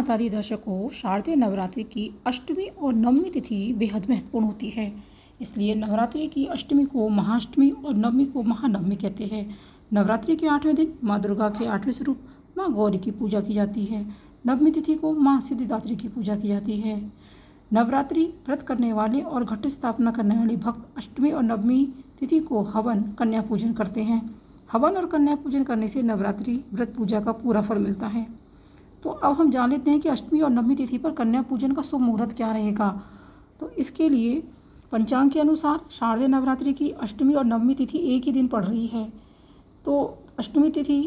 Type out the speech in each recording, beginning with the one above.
माता दी दर्शकों, शारदीय नवरात्रि की अष्टमी और नवमी तिथि बेहद महत्वपूर्ण होती है। इसलिए नवरात्रि की अष्टमी को महाअष्टमी और नवमी को महानवमी कहते हैं। नवरात्रि के 8वें दिन माँ दुर्गा के 8वें स्वरूप माँ गौरी की पूजा की जाती है। नवमी तिथि को माँ सिद्धिदात्री की पूजा की जाती है। नवरात्रि व्रत करने वाले और घट स्थापना करने वाले भक्त अष्टमी और नवमी तिथि को हवन कन्या पूजन करते हैं। हवन और कन्या पूजन करने से नवरात्रि व्रत पूजा का पूरा फल मिलता है। तो अब हम जान लेते हैं कि अष्टमी और नवमी तिथि पर कन्या पूजन का शुभ मुहूर्त क्या रहेगा। तो इसके लिए पंचांग के अनुसार शारदीय नवरात्रि की अष्टमी और नवमी तिथि एक ही दिन पड़ रही है। तो अष्टमी तिथि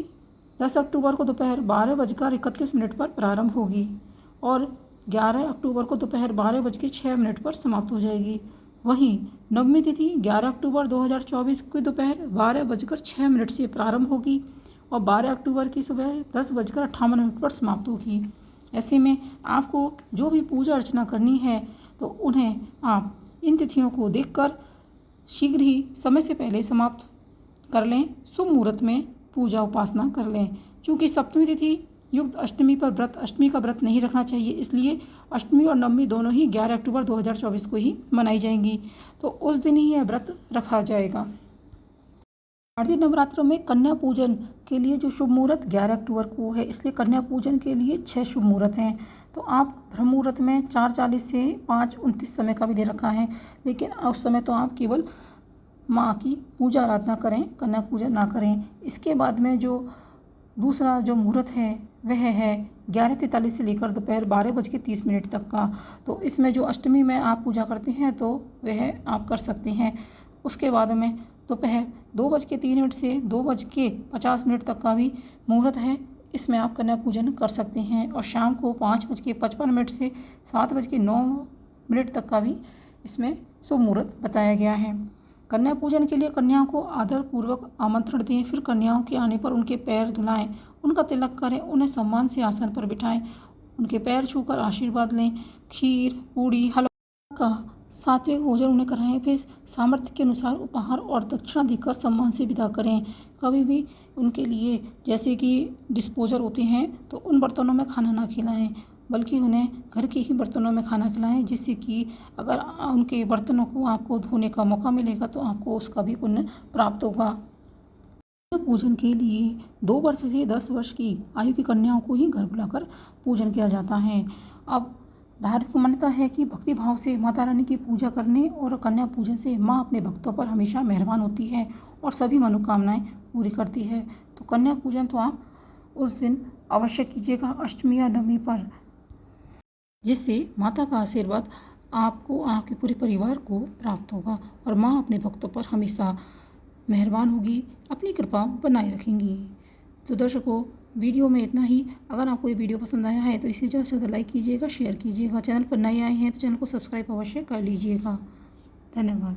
10 अक्टूबर को दोपहर 12:31 पर प्रारंभ होगी और 11 अक्टूबर को दोपहर 12:06 पर समाप्त हो जाएगी। वहीं नवमी तिथि 11 अक्टूबर 2024 की दोपहर 12:06 से प्रारंभ होगी और 12 अक्टूबर की सुबह 10:58 पर समाप्त होगी। ऐसे में आपको जो भी पूजा अर्चना करनी है तो उन्हें आप इन तिथियों को देखकर शीघ्र ही समय से पहले समाप्त कर लें। शुभ मुहूर्त में पूजा उपासना कर लें। चूँकि सप्तमी तिथि युक्त अष्टमी पर अष्टमी का व्रत नहीं रखना चाहिए, इसलिए अष्टमी और नवमी दोनों ही 11 अक्टूबर 2024 को ही मनाई जाएंगी। तो उस दिन ही यह व्रत रखा जाएगा। शारदीय नवरात्रों में कन्या पूजन के लिए जो शुभ मुहूर्त 11 अक्टूबर को है, इसलिए कन्या पूजन के लिए 6 शुभ मुहूर्त हैं। तो आप ब्रह्म मुहूर्त में 4:40 से 5:29 समय का भी दे रखा है, लेकिन उस समय तो आप केवल माँ की पूजा आराधना करें, कन्या पूजन ना करें। इसके बाद में जो दूसरा जो मुहूर्त है वह है 11:43 से लेकर दोपहर 12:30 तक का। तो इसमें जो अष्टमी में आप पूजा करते हैं तो वह आप कर सकते हैं। उसके बाद में दोपहर 2:03 से 2:50 तक का भी मुहूर्त है, इसमें आप कन्या पूजन कर सकते हैं। और शाम को 5:55 से 7:09 तक का भी इसमें शुभ मुहूर्त बताया गया है। कन्या पूजन के लिए कन्याओं को आदरपूर्वक आमंत्रण दें, फिर कन्याओं के आने पर उनके पैर धुलाएं, उनका तिलक करें, उन्हें सम्मान से आसन पर बिठाएं, उनके पैर छूकर आशीर्वाद लें। खीर, पूड़ी, हलवा का सात्विक भोजन उन्हें कराएं, फिर सामर्थ्य के अनुसार उपहार और दक्षिणा देकर सम्मान से विदा करें। कभी भी उनके लिए जैसे कि डिस्पोजल होते हैं तो उन बर्तनों में खाना ना खिलाएं, बल्कि उन्हें घर के ही बर्तनों में खाना खिलाएं, जिससे कि अगर उनके बर्तनों को आपको धोने का मौका मिलेगा तो आपको उसका भी पुण्य प्राप्त होगा। पूजन के लिए 2 वर्ष से 10 वर्ष की आयु की कन्याओं को ही घर बुलाकर पूजन किया जाता है। अब धार्मिक मान्यता है कि भक्ति भाव से माता रानी की पूजा करने और कन्या पूजन से माँ अपने भक्तों पर हमेशा मेहरबान होती है और सभी मनोकामनाएं पूरी करती है। तो कन्या पूजन तो आप उस दिन अवश्य कीजिएगा, अष्टमी या नवमी पर, जिससे माता का आशीर्वाद आपको और आपके पूरे परिवार को प्राप्त होगा और माँ अपने भक्तों पर हमेशा मेहरबान होगी, अपनी कृपा बनाए रखेंगी। तो दर्शकों, वीडियो में इतना ही। अगर आपको ये वीडियो पसंद आया है तो इसे ज़्यादा से ज़्यादा लाइक कीजिएगा, शेयर कीजिएगा। चैनल पर नए आए हैं तो चैनल को सब्सक्राइब अवश्य कर लीजिएगा। धन्यवाद।